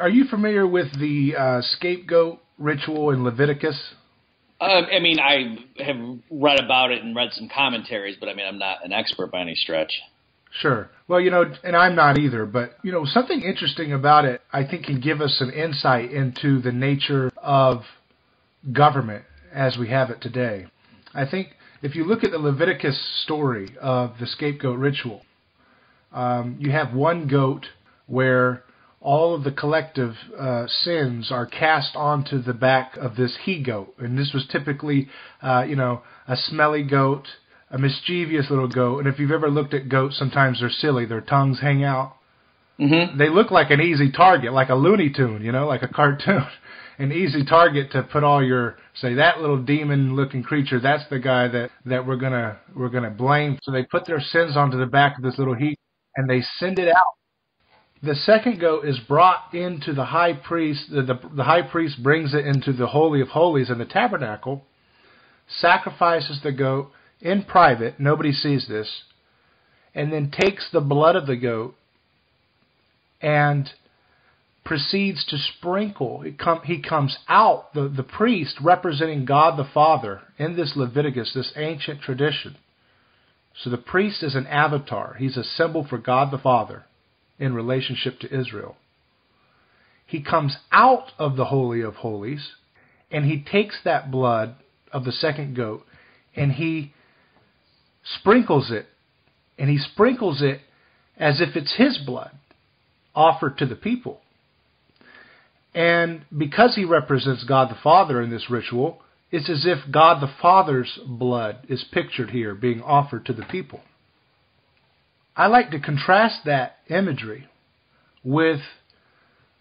Are you familiar with the scapegoat ritual in Leviticus? I mean, I have read about it and read some commentaries, but I mean, I'm not an expert by any stretch. Sure. Well, and I'm not either, but, something interesting about it, I think, can give us some insight into the nature of government as we have it today. I think if you look at the Leviticus story of the scapegoat ritual, you have one goat where all of the collective sins are cast onto the back of this he-goat. And this was typically, a smelly goat, a mischievous little goat. And if you've ever looked at goats, sometimes they're silly. Their tongues hang out. Mm-hmm. They look like an easy target, like a Looney Tune, like a cartoon. An easy target to put all your, say, that little demon-looking creature, that's the guy that we're gonna blame. So they put their sins onto the back of this little he, and they send it out. The second goat is brought into the high priest. The high priest brings it into the Holy of Holies in the tabernacle, sacrifices the goat in private, nobody sees this, and then takes the blood of the goat and proceeds to sprinkle. He comes out, the priest representing God the Father in this Leviticus, this ancient tradition. So the priest is an avatar. He's a symbol for God the Father in relationship to Israel. He comes out of the Holy of Holies, and he takes that blood of the second goat, and he sprinkles it, and he sprinkles it as if it's his blood offered to the people. And because he represents God the Father in this ritual, it's as if God the Father's blood is pictured here being offered to the people. I like to contrast that imagery with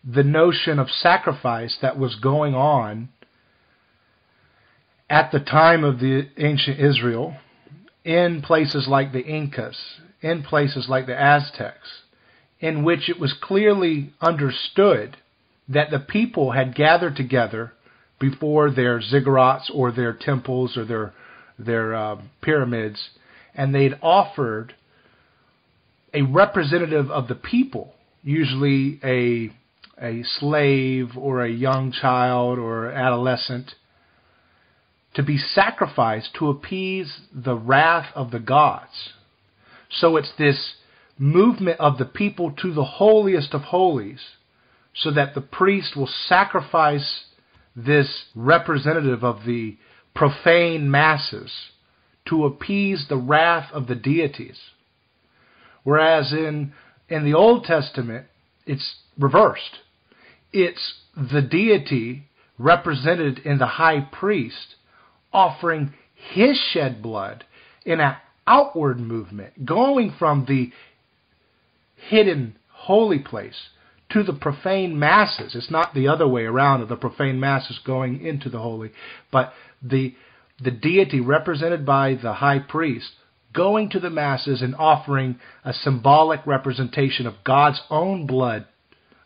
the notion of sacrifice that was going on at the time of the ancient Israel in places like the Incas, in places like the Aztecs, in which it was clearly understood that the people had gathered together before their ziggurats or their temples or their pyramids, and they'd offered a representative of the people, usually a slave or a young child or adolescent, to be sacrificed to appease the wrath of the gods. So it's this movement of the people to the holiest of holies, so that the priest will sacrifice this representative of the profane masses to appease the wrath of the deities. Whereas in the Old Testament, it's reversed. It's the deity represented in the high priest offering his shed blood in an outward movement, going from the hidden holy place to the profane masses. It's not the other way around of the profane masses going into the holy, but the deity represented by the high priest going to the masses and offering a symbolic representation of God's own blood,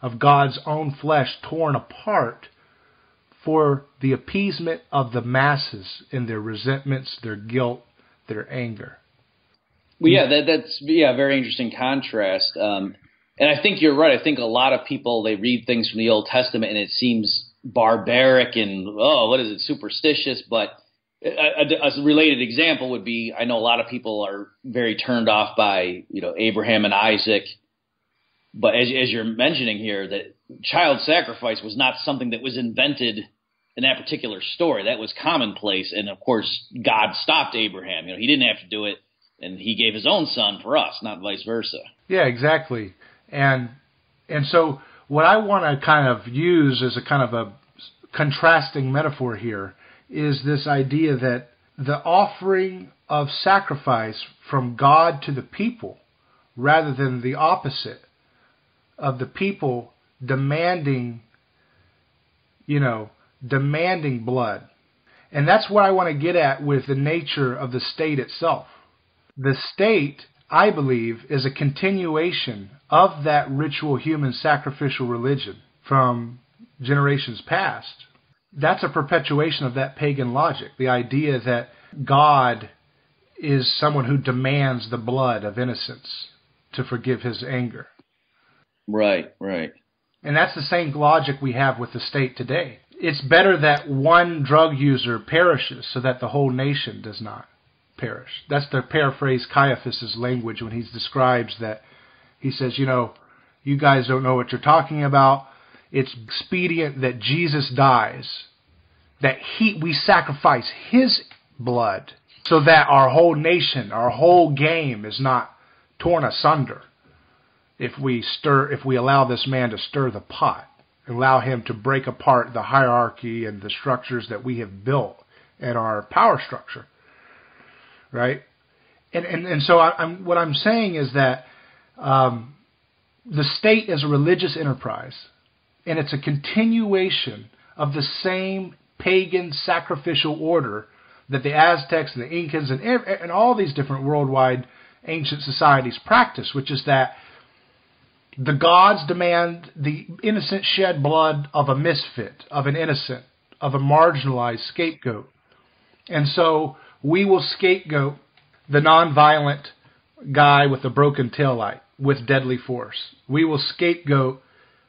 of God's own flesh torn apart for the appeasement of the masses in their resentments, their guilt, their anger. Well, yeah, that's a very interesting contrast. And I think you're right. I think a lot of people, they read things from the Old Testament and it seems barbaric and, what is it, superstitious, but a related example would be, I know a lot of people are very turned off by, Abraham and Isaac. But as you're mentioning here, that child sacrifice was not something that was invented in that particular story. That was commonplace. And of course, God stopped Abraham. He didn't have to do it. And he gave his own son for us, not vice versa. Yeah, exactly. And so what I want to kind of use as a kind of a contrasting metaphor here is this idea that the offering of sacrifice from God to the people, rather than the opposite of the people demanding blood. And that's what I want to get at with the nature of the state itself. The state, I believe, is a continuation of that ritual human sacrificial religion from generations past. That's a perpetuation of that pagan logic, the idea that God is someone who demands the blood of innocents to forgive his anger. Right, right. And that's the same logic we have with the state today. It's better that one drug user perishes so that the whole nation does not perish. That's to paraphrase Caiaphas' language when he describes that. He says, you guys don't know what you're talking about. It's expedient that Jesus dies, that we sacrifice his blood so that our whole nation, our whole game is not torn asunder. If we allow this man to stir the pot, allow him to break apart the hierarchy and the structures that we have built in our power structure, right? And so what I'm saying is that the state is a religious enterprise, and it's a continuation of the same pagan sacrificial order that the Aztecs and the Incas and all these different worldwide ancient societies practice, which is that the gods demand the innocent shed blood of a misfit, of an innocent, of a marginalized scapegoat. And so we will scapegoat the nonviolent guy with a broken taillight with deadly force. We will scapegoat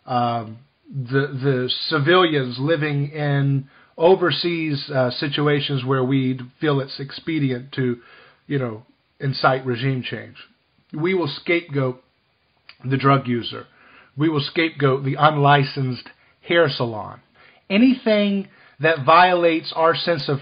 the civilians living in overseas situations where we feel it's expedient to, incite regime change. We will scapegoat the drug user. We will scapegoat the unlicensed hair salon. Anything that violates our sense of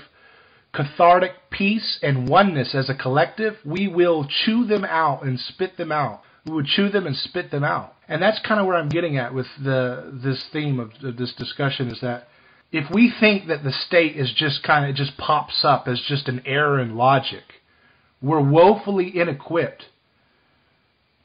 cathartic peace and oneness as a collective, we will chew them out and spit them out. We would chew them and spit them out. And that's kind of where I'm getting at with this theme of this discussion, is that if we think that the state is just pops up as just an error in logic, we're woefully inequipped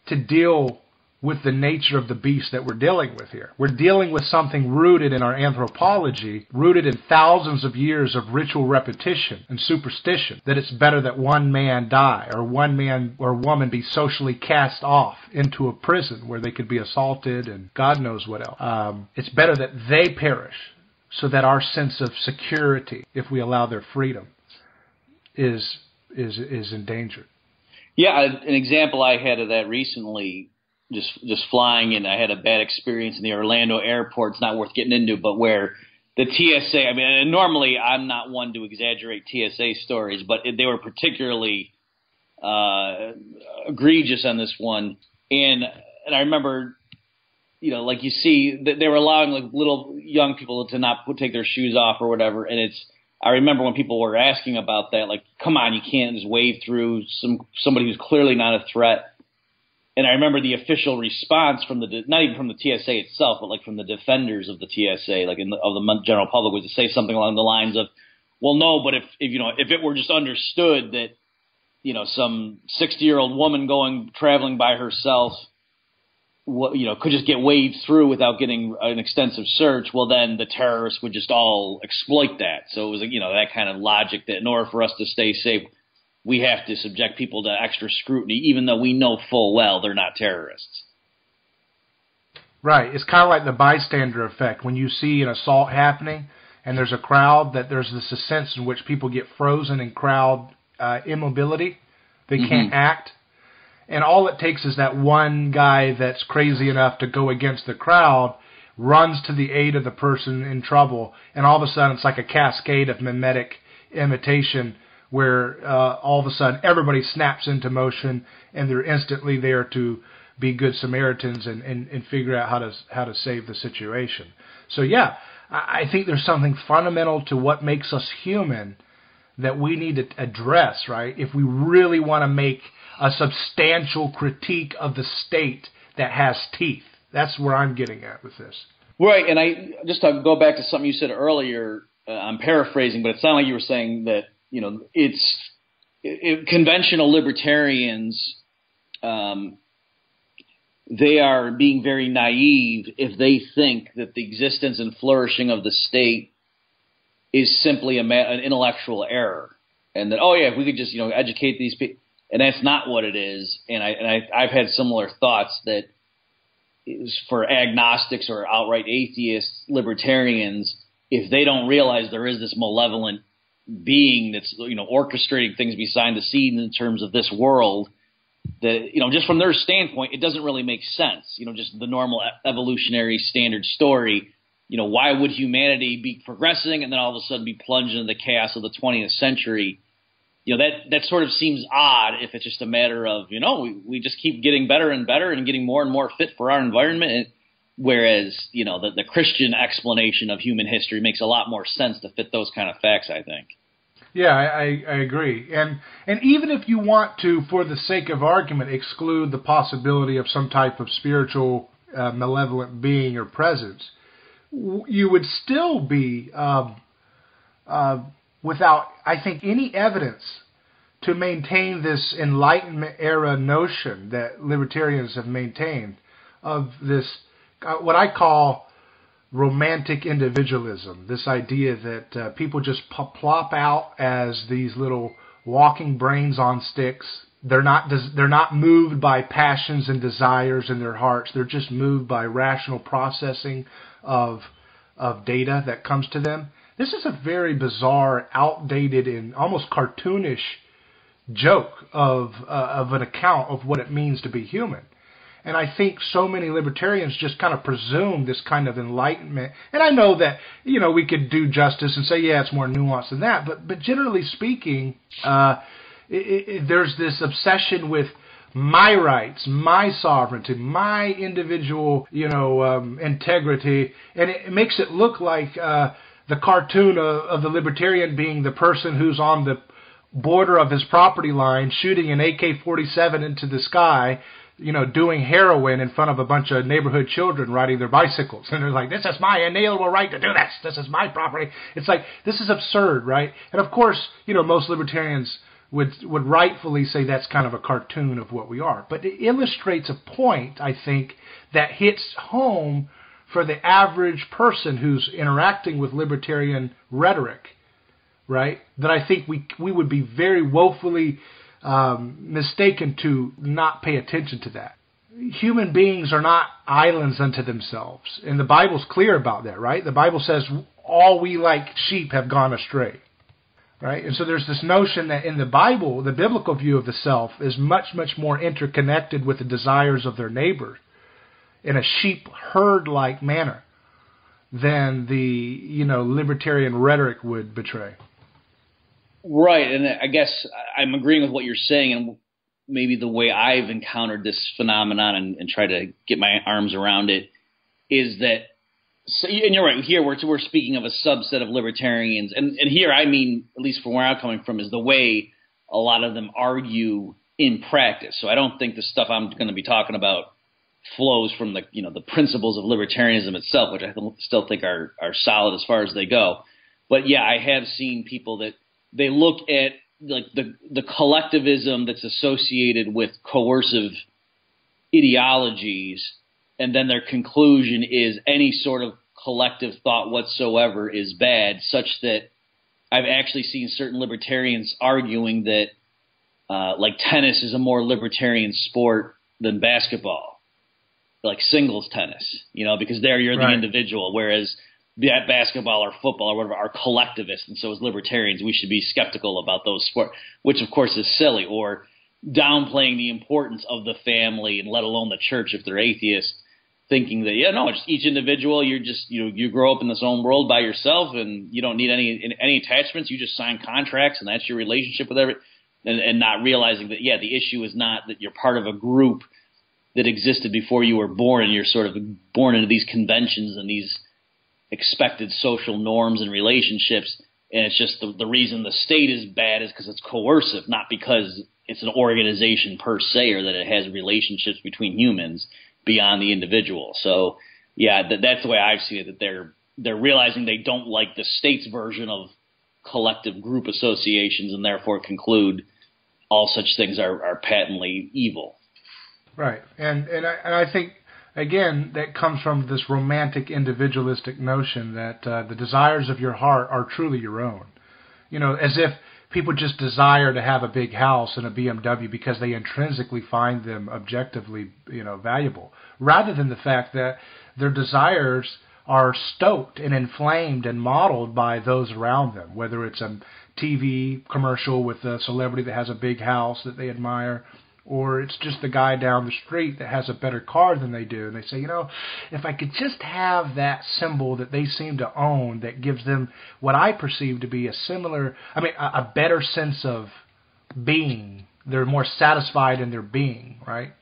to deal with the nature of the beast that we're dealing with here. We're dealing with something rooted in our anthropology, rooted in thousands of years of ritual repetition and superstition, that it's better that one man die, or one man or woman be socially cast off into a prison where they could be assaulted and God knows what else. It's better that they perish so that our sense of security, if we allow their freedom, is endangered. Yeah, an example I had of that recently, just flying, and I had a bad experience in the Orlando airport. It's not worth getting into, but where the TSA, and normally I'm not one to exaggerate TSA stories, but they were particularly egregious on this one. And I remember, like you see, they were allowing like little young people to not take their shoes off or whatever. And I remember when people were asking about that, like, come on, you can't just wave through somebody who's clearly not a threat. And I remember the official response from not even from the TSA itself, but like from the defenders of the TSA, like of the general public, was to say something along the lines of, well, no, but if it were just understood that, some 60-year-old woman traveling by herself, could just get waved through without getting an extensive search, well, then the terrorists would just all exploit that. So it was, that kind of logic that in order for us to stay safe, we have to subject people to extra scrutiny, even though we know full well they're not terrorists. Right. It's kind of like the bystander effect. When you see an assault happening and there's a crowd, that there's this sense in which people get frozen in crowd immobility. They can't act. And all it takes is that one guy that's crazy enough to go against the crowd runs to the aid of the person in trouble, and all of a sudden it's like a cascade of mimetic imitation where all of a sudden everybody snaps into motion and they're instantly there to be good Samaritans and figure out how to save the situation. So yeah, I think there's something fundamental to what makes us human that we need to address, right? If we really want to make a substantial critique of the state that has teeth. That's where I'm getting at with this. Right, and I just to go back to something you said earlier, I'm paraphrasing, but it sounded like you were saying that, conventional libertarians, they are being very naive if they think that the existence and flourishing of the state is simply an intellectual error, and that, if we could just educate these people, and that's not what it is. And I've had similar thoughts that for agnostics or outright atheists, libertarians, if they don't realize there is this malevolent being that's orchestrating things behind the scenes in terms of this world, that, just from their standpoint, it doesn't really make sense. Just the normal evolutionary standard story. Why would humanity be progressing and then all of a sudden be plunged into the chaos of the 20th century? That sort of seems odd if it's just a matter of, we just keep getting better and better and getting more and more fit for our environment. Whereas, the Christian explanation of human history makes a lot more sense to fit those kind of facts, I think. Yeah, I agree. And even if you want to, for the sake of argument, exclude the possibility of some type of spiritual malevolent being or presence, you would still be without, I think, any evidence to maintain this Enlightenment era notion that libertarians have maintained of this, what I call romantic individualism, this idea that people just plop out as these little walking brains on sticks. They're not moved by passions and desires in their hearts. They're just moved by rational processing of data that comes to them. This is a very bizarre, outdated, and almost cartoonish joke of an account of what it means to be human. And I think so many libertarians just kind of presume this kind of enlightenment. And I know that, we could do justice and say, yeah, it's more nuanced than that. But generally speaking, there's this obsession with my rights, my sovereignty, my individual, integrity. And it makes it look like the cartoon of the libertarian being the person who's on the border of his property line shooting an AK-47 into the sky, doing heroin in front of a bunch of neighborhood children riding their bicycles. And they're like, this is my inalienable right to do this. This is my property. It's like, this is absurd, right? And of course, most libertarians would rightfully say that's kind of a cartoon of what we are. But it illustrates a point, I think, that hits home for the average person who's interacting with libertarian rhetoric, right? That I think we would be very woefully mistaken to not pay attention to that. Human beings are not islands unto themselves. And the Bible's clear about that, right? The Bible says all we like sheep have gone astray, right? And so there's this notion that in the Bible, the biblical view of the self is much, much more interconnected with the desires of their neighbor in a sheep herd-like manner than the, libertarian rhetoric would betray. Right, and I guess I'm agreeing with what you're saying, and maybe the way I've encountered this phenomenon and try to get my arms around it is that, and you're right, here we're speaking of a subset of libertarians, and here I mean, at least from where I'm coming from, is the way a lot of them argue in practice. So I don't think the stuff I'm going to be talking about flows from the the principles of libertarianism itself, which I still think are solid as far as they go. But yeah, I have seen people that they look at like the collectivism that's associated with coercive ideologies, and then their conclusion is any sort of collective thought whatsoever is bad, such that I've actually seen certain libertarians arguing that like tennis is a more libertarian sport than basketball, like singles tennis, because there you're the individual, whereas basketball or football or whatever are collectivists, and so as libertarians we should be skeptical about those sports, which of course is silly, or downplaying the importance of the family and let alone the church if they're atheists, thinking that it's each individual, you're just you grow up in this own world by yourself and you don't need any attachments, you just sign contracts and that's your relationship with everything, and not realizing that the issue is not that you're part of a group that existed before you were born and you're sort of born into these conventions and these expected social norms and relationships, and it's just the reason the state is bad is because it's coercive, not because it's an organization per se or that it has relationships between humans beyond the individual. So that's the way I've seen it, that they're realizing they don't like the state's version of collective group associations and therefore conclude all such things are patently evil. Right, and I think, again, that comes from this romantic individualistic notion that the desires of your heart are truly your own. As if people just desire to have a big house and a BMW because they intrinsically find them objectively, valuable, rather than the fact that their desires are stoked and inflamed and modeled by those around them, whether it's a TV commercial with a celebrity that has a big house that they admire, or it's just the guy down the street that has a better car than they do. And they say, if I could just have that symbol that they seem to own that gives them what I perceive to be a better sense of being. They're more satisfied in their being, right?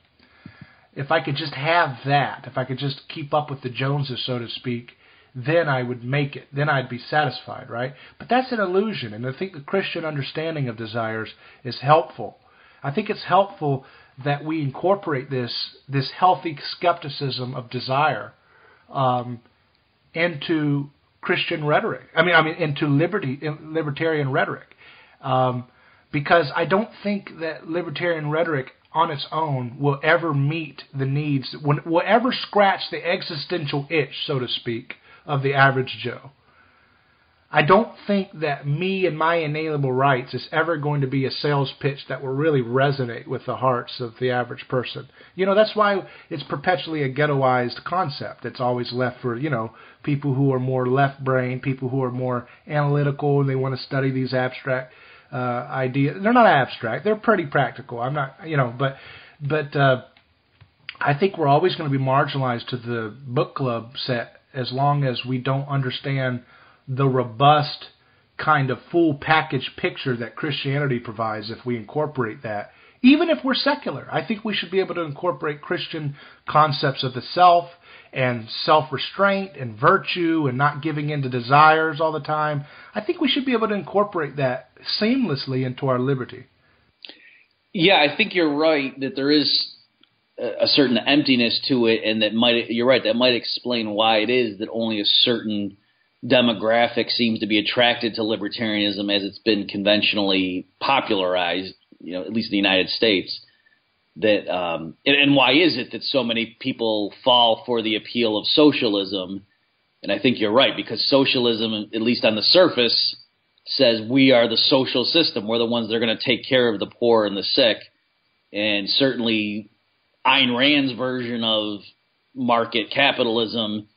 If I could just have that, if I could just keep up with the Joneses, so to speak, then I would make it. Then I'd be satisfied, right? But that's an illusion, and I think the Christian understanding of desires is helpful. I think it's helpful that we incorporate this healthy skepticism of desire into Christian rhetoric. Into libertarian rhetoric, because I don't think that libertarian rhetoric on its own will ever meet the needs, will ever scratch the existential itch, so to speak, of the average Joe. I don't think that me and my inalienable rights is ever going to be a sales pitch that will really resonate with the hearts of the average person. That's why it's perpetually a ghettoized concept. It's always left for, people who are more left-brained, people who are more analytical, and they want to study these abstract ideas. They're not abstract. They're pretty practical. I'm not, but I think we're always going to be marginalized to the book club set as long as we don't understand the robust kind of full package picture that Christianity provides. If we incorporate that, even if we're secular, I think we should be able to incorporate Christian concepts of the self and self-restraint and virtue and not giving in to desires all the time. I think we should be able to incorporate that seamlessly into our liberty. Yeah, I think you're right that there is a certain emptiness to it, and you're right, that might explain why it is that only a certain demographic seems to be attracted to libertarianism as it's been conventionally popularized, at least in the United States. And why is it that so many people fall for the appeal of socialism? And I think you're right, because socialism, at least on the surface, says we are the social system. We're the ones that are going to take care of the poor and the sick. And certainly Ayn Rand's version of market capitalism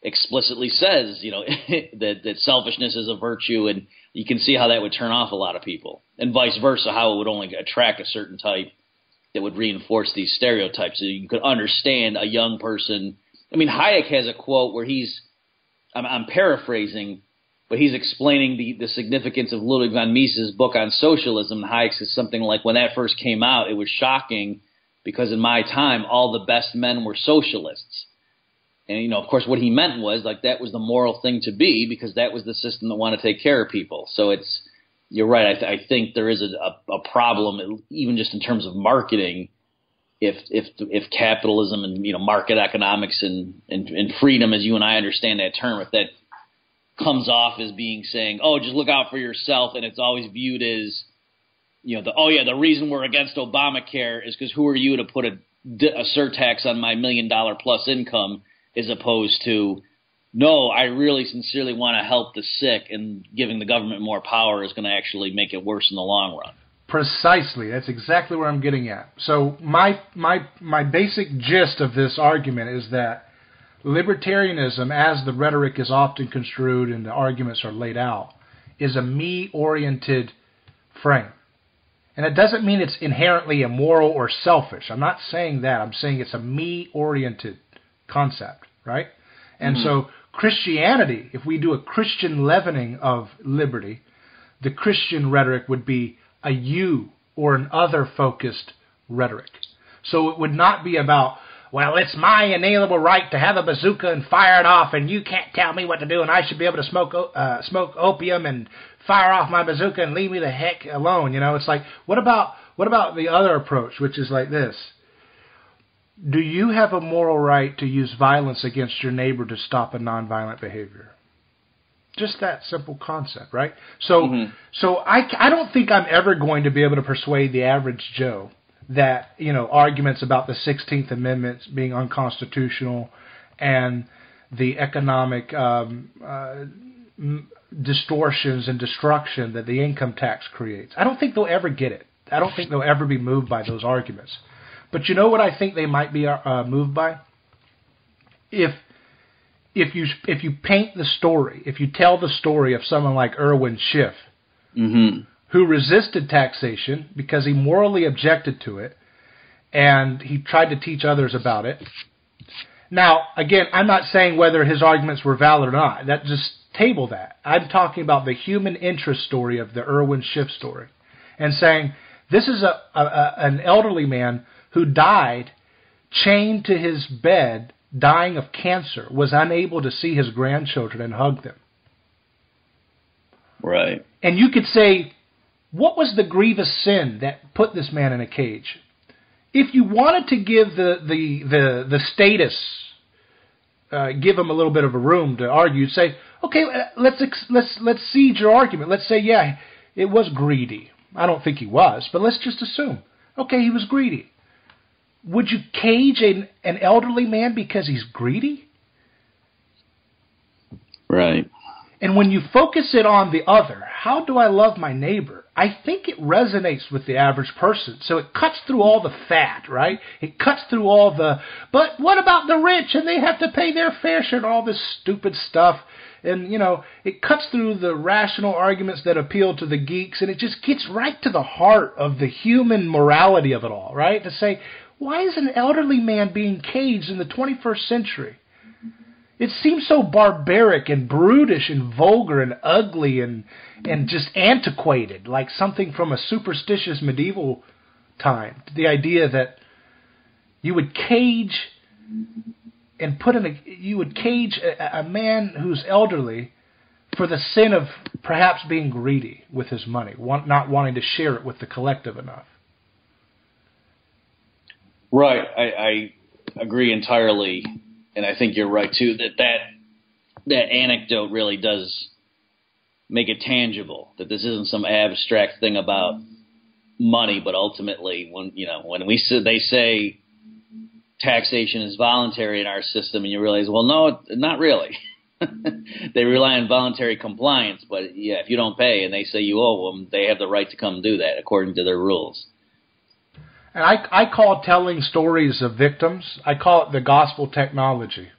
explicitly says, that selfishness is a virtue, and you can see how that would turn off a lot of people, and vice versa, how it would only attract a certain type that would reinforce these stereotypes. So you could understand a young person. Hayek has a quote where I'm paraphrasing, but he's explaining the significance of Ludwig von Mises' book on socialism. And Hayek says something like, when that first came out, it was shocking because in my time, all the best men were socialists. And, of course, what he meant was that was the moral thing to be, because that was the system that wanted to take care of people. So you're right. I think there is a problem, even just in terms of marketing, if capitalism and market economics and freedom, as you and I understand that term, if that comes off as being saying, oh, just look out for yourself, and it's always viewed as the reason we're against Obamacare is because who are you to put a surtax on my $1 million plus income, as opposed to, no, I really sincerely want to help the sick, and giving the government more power is going to actually make it worse in the long run. Precisely. That's exactly where I'm getting at. So my basic gist of this argument is that libertarianism, as the rhetoric is often construed and the arguments are laid out, is a me-oriented frame. And it doesn't mean it's inherently immoral or selfish. I'm not saying that. I'm saying it's a me-oriented concept, right? And so Christianity, if we do a Christian leavening of liberty, the Christian rhetoric would be a you or an other-focused rhetoric. So it would not be about, well, it's my inalienable right to have a bazooka and fire it off, and you can't tell me what to do, and I should be able to smoke opium and fire off my bazooka and leave me the heck alone. It's like, what about the other approach, which is like this? Do you have a moral right to use violence against your neighbor to stop a nonviolent behavior? Just that simple concept, right? So I don't think I'm ever going to be able to persuade the average Joe that, arguments about the 16th Amendment being unconstitutional and the economic distortions and destruction that the income tax creates. I don't think they'll ever get it. I don't think they'll ever be moved by those arguments. But you know what I think they might be moved by? If you paint the story, if you tell the story of someone like Irwin Schiff, who resisted taxation because he morally objected to it, and he tried to teach others about it. Now, again, I'm not saying whether his arguments were valid or not. Just table that. I'm talking about the human interest story of the Irwin Schiff story, and saying this is an elderly man who died chained to his bed, dying of cancer, was unable to see his grandchildren and hug them. Right. And you could say, what was the grievous sin that put this man in a cage? If you wanted to give the status, give him a little bit of a room to argue, you'd say, okay, let's cede your argument. Let's say, yeah, it was greedy. I don't think he was, but let's just assume, okay, he was greedy. Would you cage an elderly man because he's greedy? Right. And when you focus it on the other, how do I love my neighbor? I think it resonates with the average person. So it cuts through all the fat, right? It cuts through all the, but what about the rich and they have to pay their fair share and all this stupid stuff. And, it cuts through the rational arguments that appeal to the geeks, and it just gets right to the heart of the human morality of it all, right? To say, why is an elderly man being caged in the 21st century? It seems so barbaric and brutish and vulgar and ugly and just antiquated, like something from a superstitious medieval time. The idea that you would cage and you would cage a man who's elderly for the sin of perhaps being greedy with his money, not wanting to share it with the collective enough. Right. I agree entirely. And I think you're right, too, that anecdote really does make it tangible, that this isn't some abstract thing about money, but ultimately when they say taxation is voluntary in our system, and you realize, well, no, not really. They rely on voluntary compliance, but yeah, if you don't pay and they say you owe them, they have the right to come do that according to their rules. And I call telling stories of victims, I call it the gospel technology.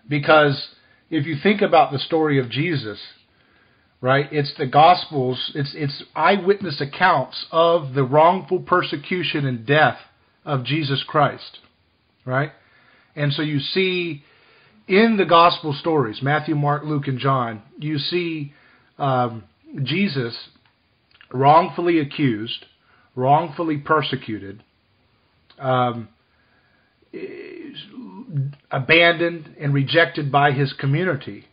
Because if you think about the story of Jesus, right, it's the Gospels, it's eyewitness accounts of the wrongful persecution and death of Jesus Christ, right? And so you see in the Gospel stories, Matthew, Mark, Luke, and John, you see Jesus wrongfully accused, wrongfully persecuted, abandoned and rejected by his community,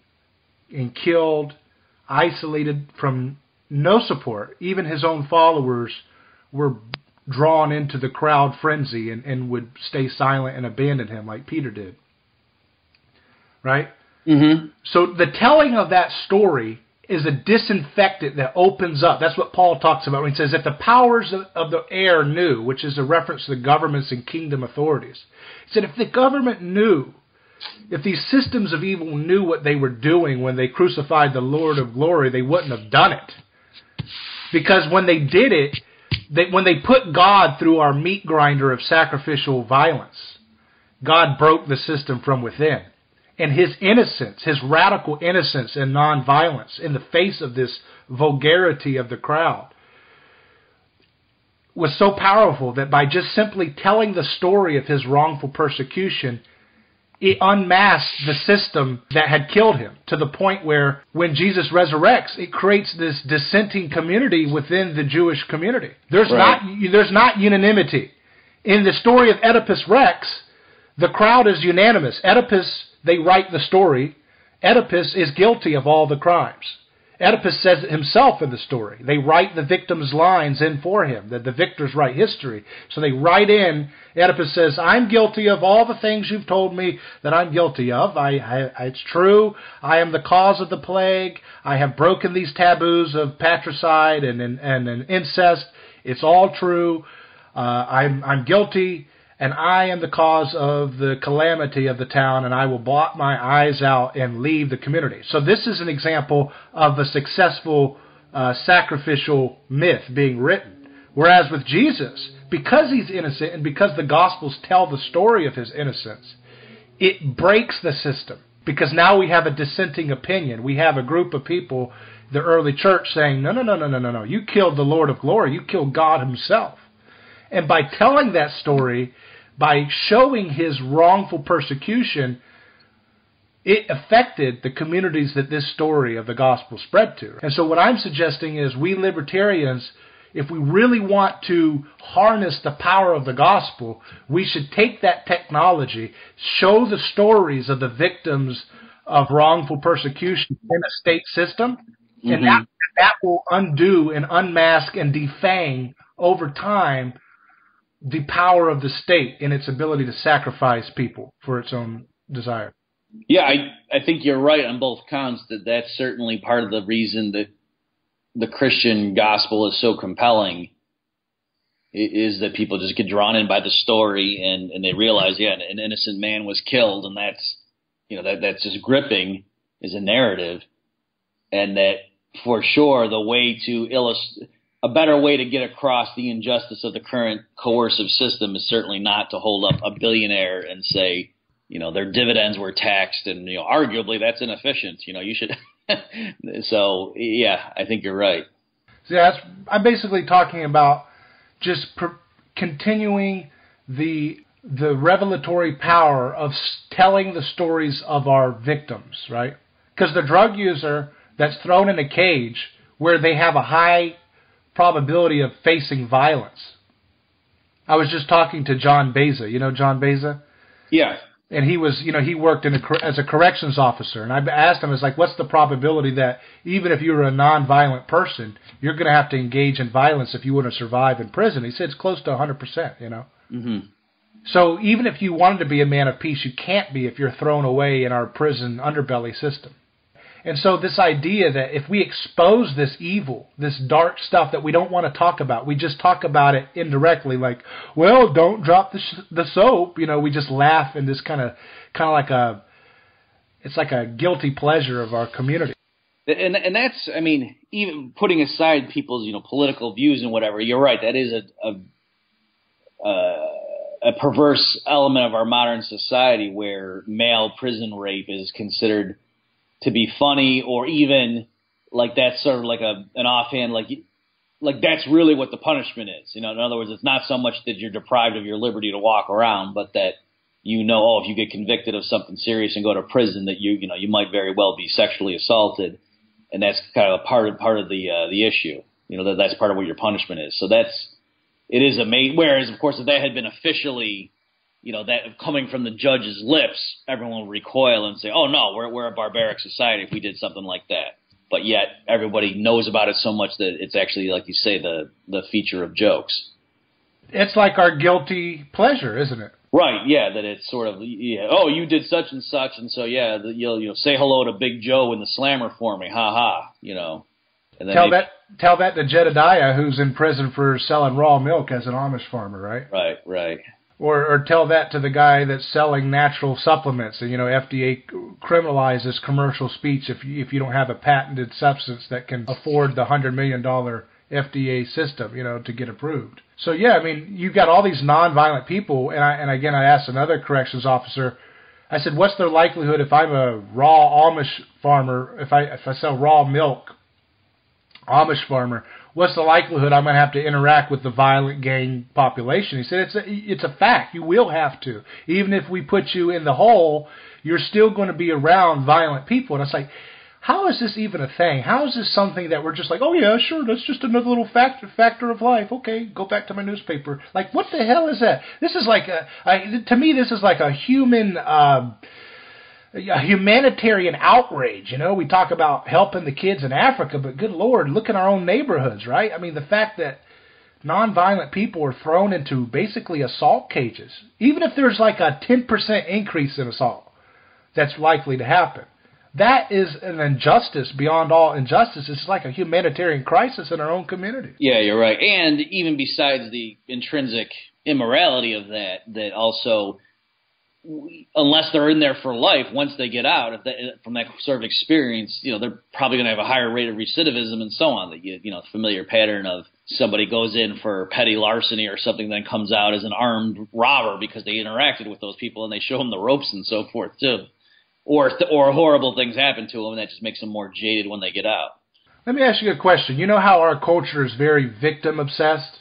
and killed, isolated from no support. Even his own followers were drawn into the crowd frenzy and would stay silent and abandon him like Peter did. Right? Mm-hmm. So the telling of that story is a disinfectant that opens up. That's what Paul talks about when he says, if the powers of the air knew, which is a reference to the governments and kingdom authorities. He said, if the government knew, if these systems of evil knew what they were doing when they crucified the Lord of glory, they wouldn't have done it. Because when they did it, when they put God through our meat grinder of sacrificial violence, God broke the system from within. And his innocence, his radical innocence and nonviolence in the face of this vulgarity of the crowd was so powerful that by just simply telling the story of his wrongful persecution, it unmasked the system that had killed him, to the point where when Jesus resurrects, it creates this dissenting community within the Jewish community. There's not unanimity. In the story of Oedipus Rex, the crowd is unanimous. Oedipus, they write the story. Oedipus is guilty of all the crimes. Oedipus says it himself in the story. They write the victim's lines in for him, that the victors write history. So they write in, Oedipus says, I'm guilty of all the things you've told me that I'm guilty of. It's true. I am the cause of the plague. I have broken these taboos of patricide and incest. It's all true. I'm guilty. And I am the cause of the calamity of the town, and I will blot my eyes out and leave the community. So this is an example of a successful sacrificial myth being written. Whereas with Jesus, because he's innocent and because the Gospels tell the story of his innocence, it breaks the system. Because now we have a dissenting opinion. We have a group of people, the early church, saying, no. You killed the Lord of glory. You killed God himself. And by telling that story, by showing his wrongful persecution, it affected the communities that this story of the gospel spread to. And so what I'm suggesting is we libertarians, if we really want to harness the power of the gospel, we should take that technology, show the stories of the victims of wrongful persecution in a state system, and that will undo and unmask and defang over time the power of the state in its ability to sacrifice people for its own desire. Yeah, I think you're right on both counts, that's certainly part of the reason that the Christian gospel is so compelling, is that people just get drawn in by the story and they realize, an innocent man was killed, and that's just gripping as a narrative, and that for sure the way to illustrate a better way to get across the injustice of the current coercive system is certainly not to hold up a billionaire and say, their dividends were taxed, and arguably that's inefficient. You should. So yeah, I think you're right. Yeah, I'm basically talking about just continuing the revelatory power of telling the stories of our victims, right? Because the drug user that's thrown in a cage where they have a high probability of facing violence. I was just talking to John Beza. You know John Beza? Yeah. And he was, he worked as a corrections officer. And I asked him, what's the probability that even if you're a nonviolent person, you're going to have to engage in violence if you want to survive in prison? He said it's close to 100%, Mm-hmm. So even if you wanted to be a man of peace, you can't be if you're thrown away in our prison underbelly system. And so this idea that if we expose this evil, this dark stuff that we don't want to talk about, we just talk about it indirectly, like, well, don't drop the soap. We just laugh and this kind of like it's like a guilty pleasure of our community. And that's, even putting aside people's, political views and whatever, you're right. That is a perverse element of our modern society where male prison rape is considered to be funny, or even like that's sort of like an offhand, like that's really what the punishment is. In other words, it's not so much that you're deprived of your liberty to walk around, but that if you get convicted of something serious and go to prison, that you might very well be sexually assaulted, and that's kind of a part of the issue. That's part of what your punishment is. So it is amazing. Whereas, of course, if that had been officially, that coming from the judge's lips, everyone will recoil and say, "Oh no, we're a barbaric society if we did something like that." But yet, everybody knows about it so much that it's actually, like you say, the feature of jokes. It's like our guilty pleasure, isn't it? Right. Yeah. That it's sort of, oh, you did such and such, and so you'll say hello to Big Joe in the Slammer for me, ha ha. And then tell that to Jedediah, who's in prison for selling raw milk as an Amish farmer, right? Right. Or tell that to the guy that's selling natural supplements. And, FDA criminalizes commercial speech if you don't have a patented substance that can afford the $100 million FDA system, to get approved. So, yeah, you've got all these nonviolent people. And again, I asked another corrections officer, I said, what's their likelihood if I'm a raw Amish farmer, if I sell raw milk, Amish farmer, what's the likelihood I'm going to have to interact with the violent gang population? He said, it's a fact. You will have to. Even if we put you in the hole, you're still going to be around violent people. And I was like, how is this even a thing? How is this something that we're just like, oh yeah, sure, that's just another little factor of life. Okay, go back to my newspaper. Like, what the hell is that? This is like to me, this is like a humanitarian outrage. We talk about helping the kids in Africa, but good Lord, look in our own neighborhoods, right? The fact that nonviolent people are thrown into basically assault cages, even if there's like a 10% increase in assault, that's likely to happen. That is an injustice beyond all injustice. It's like a humanitarian crisis in our own community. Yeah, you're right. And even besides the intrinsic immorality of that also, unless they're in there for life, once they get out, from that sort of experience, they're probably going to have a higher rate of recidivism and so on. The familiar pattern of somebody goes in for petty larceny or something, then comes out as an armed robber because they interacted with those people and they show them the ropes and so forth too. Or horrible things happen to them, and that just makes them more jaded when they get out. Let me ask you a question. You know how our culture is very victim obsessed?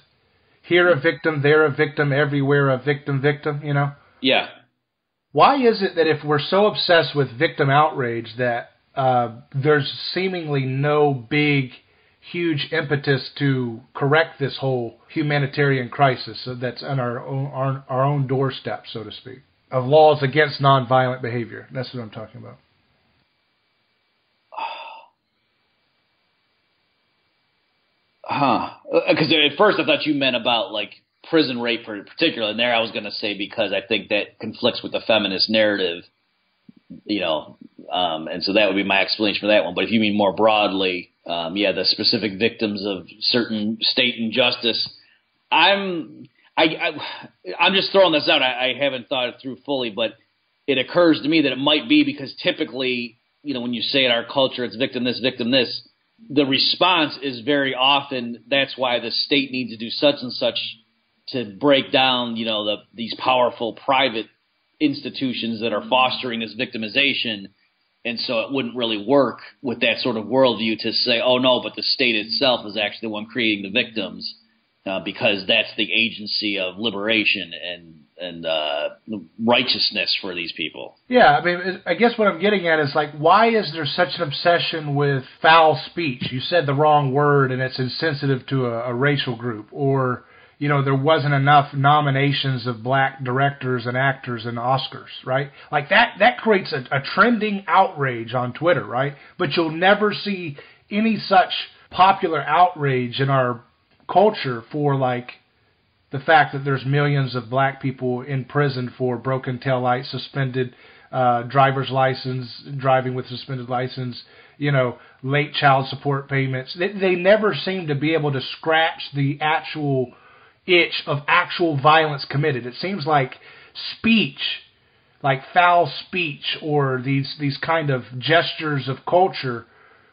here a victim, there a victim, everywhere a victim, you know? Yeah. Why is it that if we're so obsessed with victim outrage that there's seemingly no big, huge impetus to correct this whole humanitarian crisis that's on our own doorstep, so to speak, of laws against nonviolent behavior? That's what I'm talking about. Because at first I thought you meant about like prison rape particularly, and there I was going to say because I think that conflicts with the feminist narrative, you know, and so that would be my explanation for that one. But if you mean more broadly, the specific victims of certain state injustice, I'm just throwing this out. I haven't thought it through fully, but it occurs to me that it might be because typically, you know, when you say in our culture it's victim this, the response is very often that's why the state needs to do such and such to break down, you know, these powerful private institutions that are fostering this victimization. And so it wouldn't really work with that sort of worldview to say, oh, no, but the state itself is actually the one creating the victims because that's the agency of liberation and righteousness for these people. Yeah, I mean, I guess what I'm getting at is, like, why is there such an obsession with foul speech? You said the wrong word and it's insensitive to a racial group, or, you know, there wasn't enough nominations of black directors and actors in Oscars, right? Like, that creates a trending outrage on Twitter, right? But you'll never see any such popular outrage in our culture for, like, the fact that there's millions of black people in prison for broken taillights, suspended driver's license, driving with suspended license, you know, late child support payments. They never seem to be able to scratch the actual itch of actual violence committed. It seems like speech, like foul speech or these kind of gestures of culture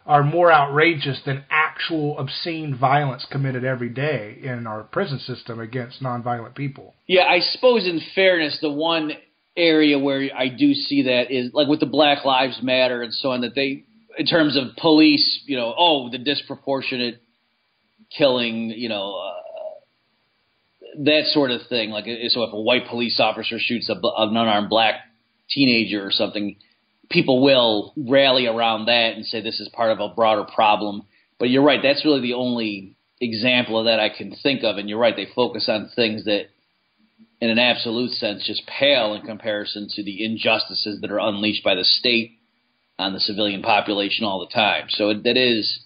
are more outrageous than actual obscene violence committed every day in our prison system against nonviolent people. Yeah, I suppose in fairness, the one area where I do see that is like with the Black Lives Matter and so on, that they, in terms of police, you know, the disproportionate killing, you know, that sort of thing. Like, so if a white police officer shoots an unarmed black teenager or something, people will rally around that and say this is part of a broader problem. But you're right, that's really the only example of that I can think of. And you're right, they focus on things that, in an absolute sense, just pale in comparison to the injustices that are unleashed by the state on the civilian population all the time. So that is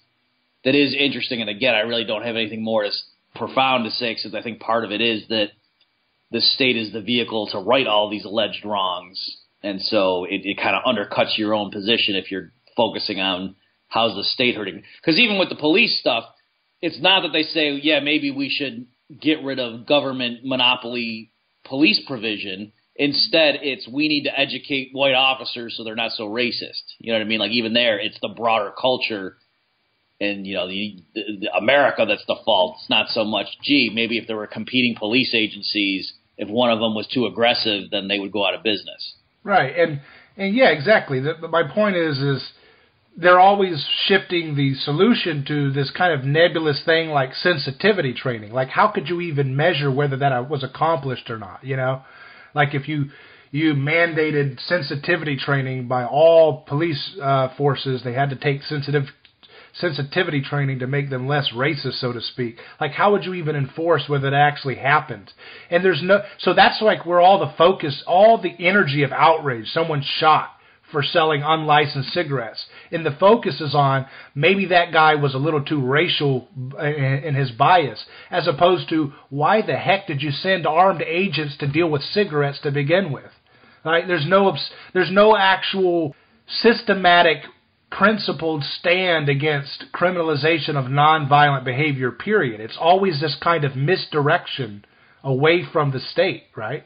interesting. And again, I really don't have anything more profound to say, because I think part of it is that the state is the vehicle to right all these alleged wrongs. And so it kind of undercuts your own position if you're focusing on how's the state hurting. Because even with the police stuff, it's not that they say, yeah, maybe we should get rid of government monopoly police provision. Instead, it's we need to educate white officers so they're not so racist. You know what I mean? Like even there, it's the broader culture and, you know, the America that's the fault. It's not so much, gee, maybe if there were competing police agencies, if one of them was too aggressive, then they would go out of business. Right, and yeah, exactly. My point is they're always shifting the solution to this kind of nebulous thing like sensitivity training. Like, how could you even measure whether that was accomplished or not, you know? Like, if you mandated sensitivity training by all police forces, they had to take sensitivity training to make them less racist, so to speak. Like, how would you even enforce whether it actually happened? And so that's like where all the focus, all the energy of outrage, someone's shot for selling unlicensed cigarettes. And the focus is on maybe that guy was a little too racial in his bias, as opposed to why the heck did you send armed agents to deal with cigarettes to begin with? Right? There's no actual systematic principled stand against criminalization of nonviolent behavior, period. It's always this kind of misdirection away from the state, right?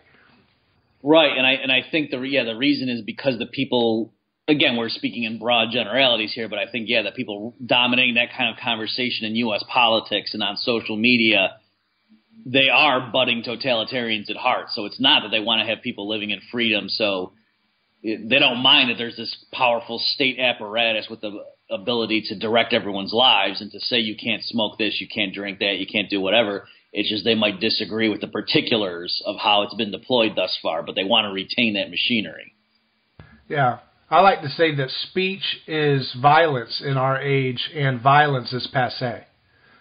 Right, and I think the reason is because the people, again, we're speaking in broad generalities here, but I think, the people dominating that kind of conversation in U.S. politics and on social media, they are budding totalitarians at heart. So it's not that they want to have people living in freedom, so they don't mind that there's this powerful state apparatus with the ability to direct everyone's lives and to say you can't smoke this, you can't drink that, you can't do whatever. It's just they might disagree with the particulars of how it's been deployed thus far, but they want to retain that machinery. Yeah. I like to say that speech is violence in our age, and violence is passé.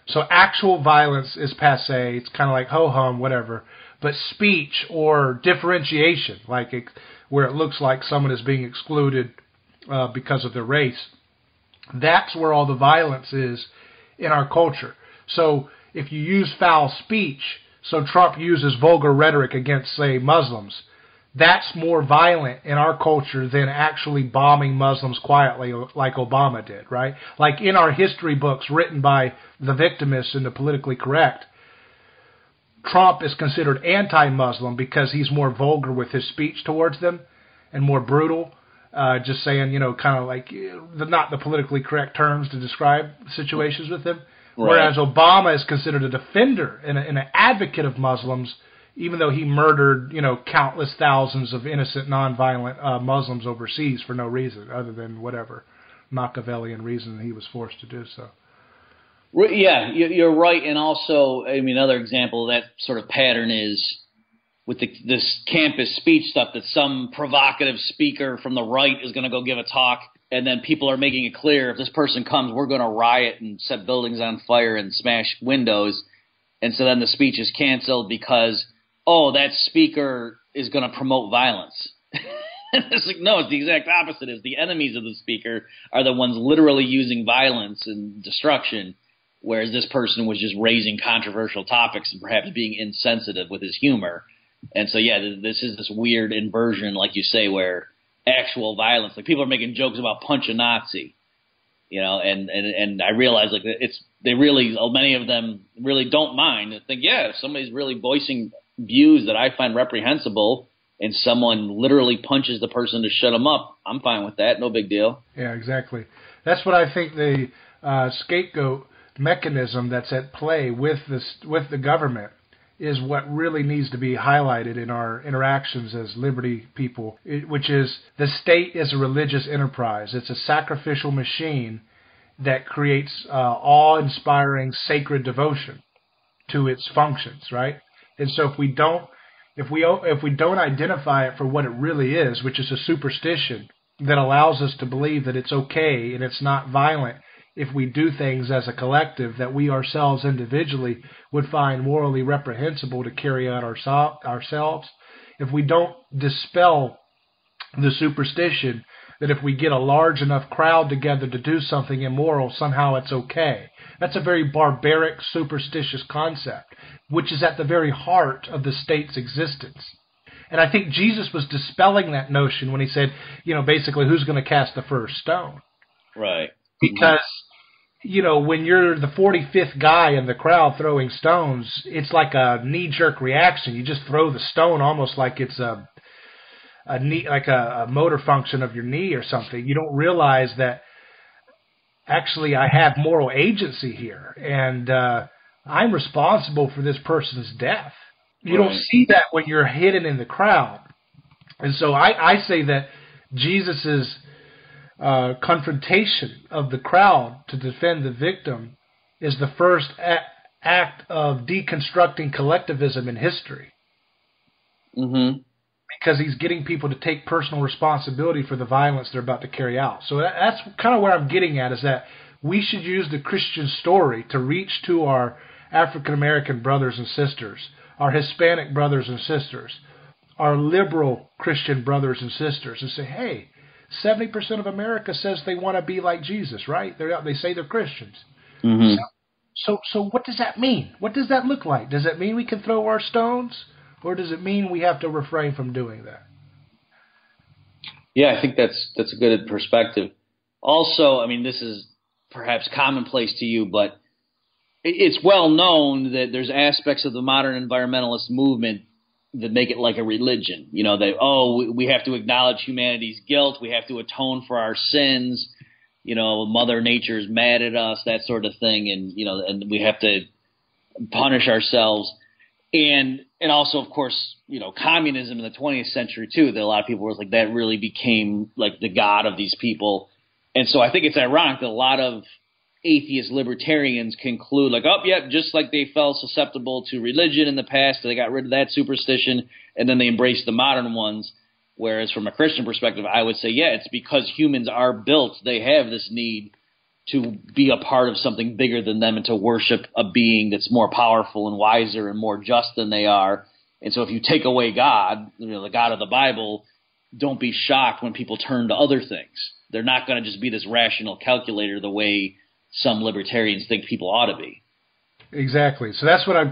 So actual violence is passé. It's kind of like ho-hum, whatever. But speech or differentiation, where it looks like someone is being excluded because of their race, that's where all the violence is in our culture. So if you use foul speech, so Trump uses vulgar rhetoric against, say, Muslims, that's more violent in our culture than actually bombing Muslims quietly like Obama did, right? Like in our history books written by the victimists and the politically correct, Trump is considered anti-Muslim because he's more vulgar with his speech towards them and more brutal, just saying, kind of like not the politically correct terms to describe situations with them. Right. Whereas Obama is considered a defender and an advocate of Muslims, even though he murdered, countless thousands of innocent, nonviolent Muslims overseas for no reason other than whatever Machiavellian reason he was forced to do so. Yeah, you're right. And also, another example of that sort of pattern is with this campus speech stuff, that some provocative speaker from the right is going to go give a talk, and then people are making it clear, if this person comes, we're going to riot and set buildings on fire and smash windows. And so then the speech is canceled because, that speaker is going to promote violence. It's like, no, it's the exact opposite. It's the enemies of the speaker are the ones literally using violence and destruction, whereas this person was just raising controversial topics and perhaps being insensitive with his humor. And so, this is this weird inversion, like you say, where actual violence, like people are making jokes about punch a Nazi, and I realize many of them really don't mind. They think, if somebody's really voicing views that I find reprehensible and someone literally punches the person to shut them up, I'm fine with that. No big deal. Yeah, exactly. That's what I think the scapegoat mechanism that's at play with the government is what really needs to be highlighted in our interactions as liberty people, which is the state is a religious enterprise. It's a sacrificial machine that creates awe-inspiring sacred devotion to its functions, right? And so if we don't identify it for what it really is, which is a superstition that allows us to believe that it's okay and it's not violent if we do things as a collective that we ourselves individually would find morally reprehensible to carry out ourselves, if we don't dispel the superstition that if we get a large enough crowd together to do something immoral, somehow it's okay. That's a very barbaric, superstitious concept, which is at the very heart of the state's existence. And I think Jesus was dispelling that notion when he said, basically, who's going to cast the first stone? Right. Because, when you're the 45th guy in the crowd throwing stones, it's like a knee-jerk reaction. You just throw the stone almost like it's a motor function of your knee or something. You don't realize that actually I have moral agency here, and I'm responsible for this person's death. You don't see that when you're hidden in the crowd. And so I say that Jesus's confrontation of the crowd to defend the victim is the first act of deconstructing collectivism in history. Mm-hmm. Because he's getting people to take personal responsibility for the violence they're about to carry out. So that's kind of where I'm getting at, is that we should use the Christian story to reach to our African-American brothers and sisters, our Hispanic brothers and sisters, our liberal Christian brothers and sisters, and say, hey, 70% of America says they want to be like Jesus, right? They say they're Christians. Mm-hmm. So what does that mean? What does that look like? Does it mean we can throw our stones? Or does it mean we have to refrain from doing that? Yeah, I think that's a good perspective. Also, this is perhaps commonplace to you, but it's well known that there's aspects of the modern environmentalist movement that make it like a religion. We have to acknowledge humanity's guilt. We have to atone for our sins. Mother Nature's mad at us, that sort of thing. And we have to punish ourselves. And also, of course, communism in the 20th century, too, that a lot of people were like, that really became like the god of these people. And so I think it's ironic that a lot of atheist libertarians conclude like, oh, yeah, just like they fell susceptible to religion in the past, they got rid of that superstition, and then they embraced the modern ones. Whereas from a Christian perspective, I would say, yeah, it's because humans are built. They have this need to be a part of something bigger than them and to worship a being that's more powerful and wiser and more just than they are. And so if you take away God, the God of the Bible, don't be shocked when people turn to other things. They're not going to just be this rational calculator the way some libertarians think people ought to be. Exactly. So that's what I'm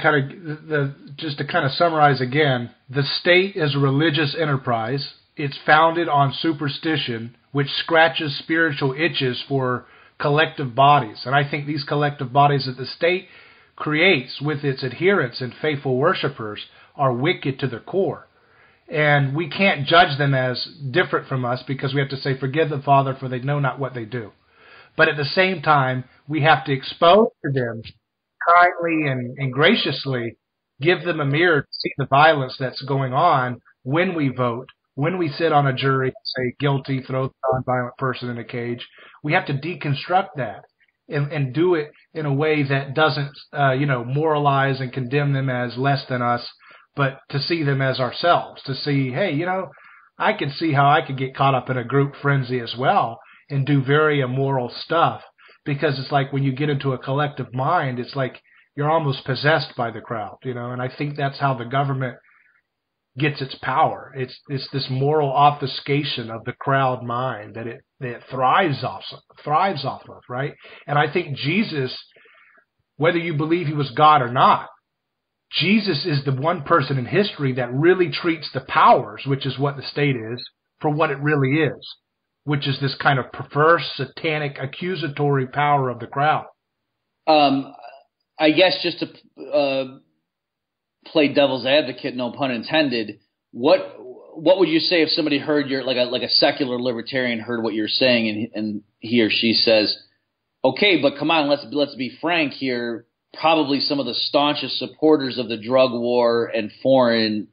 just to kind of summarize again, the state is a religious enterprise. It's founded on superstition, which scratches spiritual itches for collective bodies. And I think these collective bodies that the state creates with its adherents and faithful worshipers are wicked to their core. And we can't judge them as different from us because we have to say, forgive the Father, for they know not what they do. But at the same time, we have to expose to them kindly and graciously, give them a mirror to see the violence that's going on when we vote, when we sit on a jury and say guilty, throw the nonviolent person in a cage. We have to deconstruct that and do it in a way that doesn't, moralize and condemn them as less than us, but to see them as ourselves, to see, hey, I can see how I could get caught up in a group frenzy as well and do very immoral stuff, because it's like when you get into a collective mind, it's like you're almost possessed by the crowd, and I think that's how the government gets its power. It's this moral obfuscation of the crowd mind that it thrives off of, right? And I think Jesus, whether you believe he was God or not, Jesus is the one person in history that really treats the powers, which is what the state is, for what it really is, which is this kind of perverse, satanic, accusatory power of the crowd. I guess just to play devil's advocate, no pun intended, what would you say if somebody heard your like a secular libertarian heard what you're saying and he or she says, okay, but come on, let's be frank here. Probably some of the staunchest supporters of the drug war and foreign